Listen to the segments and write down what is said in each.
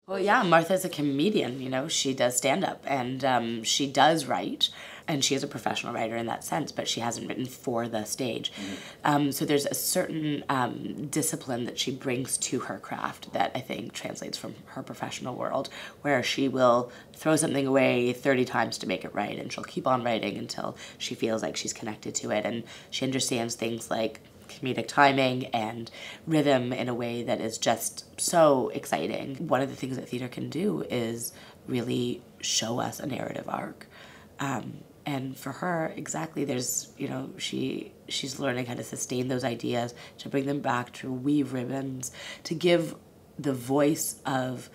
Well, yeah, Martha's a comedian, you know, she does stand-up, and she does write, and she is a professional writer in that sense, but she hasn't written for the stage. So there's a certain discipline that she brings to her craft that I think translates from her professional world, where she will throw something away 30 times to make it right, and she'll keep on writing until she feels like she's connected to it, and she understands things like comedic timing and rhythm in a way that is just so exciting. One of the things that theater can do is really show us a narrative arc. And for her, exactly, there's, you know, she's learning how to sustain those ideas, to bring them back, to weave ribbons, to give the voice of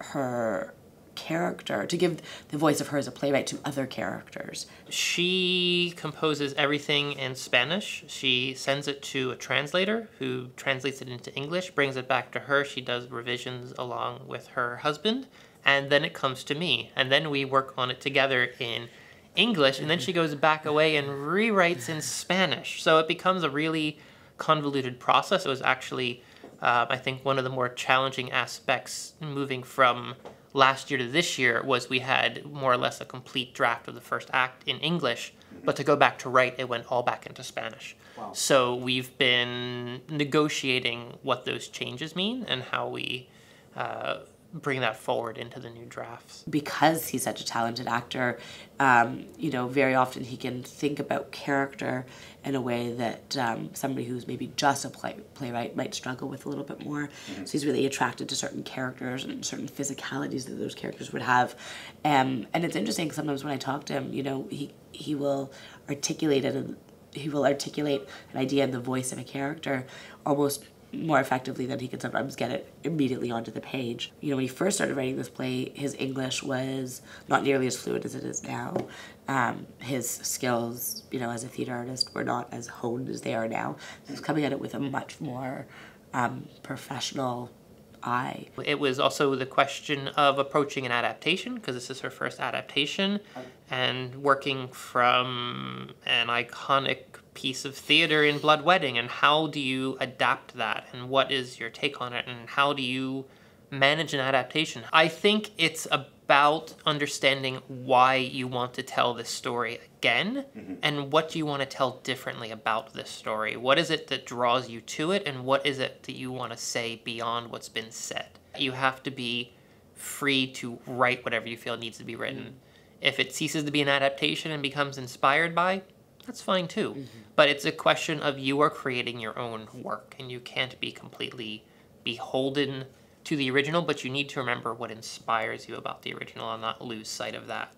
her character, to give the voice of her as a playwright to other characters. She composes everything in Spanish. She sends it to a translator who translates it into English, brings it back to her. She does revisions along with her husband, and then it comes to me. And then we work on it together in English, and then she goes back away and rewrites in Spanish. So it becomes a really convoluted process. It was actually, I think, one of the more challenging aspects moving from last year to this year was we had more or less a complete draft of the first act in English, but to go back to write, it went all back into Spanish. Wow. So we've been negotiating what those changes mean and how we bring that forward into the new drafts. Because he's such a talented actor, you know, very often he can think about character in a way that somebody who's maybe just a playwright might struggle with a little bit more. So he's really attracted to certain characters and certain physicalities that those characters would have. And it's interesting, sometimes when I talk to him, you know, he will articulate it, he will articulate an idea in the voice of a character almost more effectively than he can sometimes get it immediately onto the page. You know, when he first started writing this play, his English was not nearly as fluid as it is now. His skills, you know, as a theater artist were not as honed as they are now. He was coming at it with a much more professional eye. It was also the question of approaching an adaptation, because this is her first adaptation, and working from an iconic piece of theater in Blood Wedding, and how do you adapt that, and what is your take on it, and how do you manage an adaptation? I think it's about understanding why you want to tell this story again, and what do you want to tell differently about this story. What is it that draws you to it, and what is it that you want to say beyond what's been said? You have to be free to write whatever you feel needs to be written. If it ceases to be an adaptation and becomes inspired by, that's fine too. But it's a question of you are creating your own work, and you can't be completely beholden to the original, but you need to remember what inspires you about the original and not lose sight of that.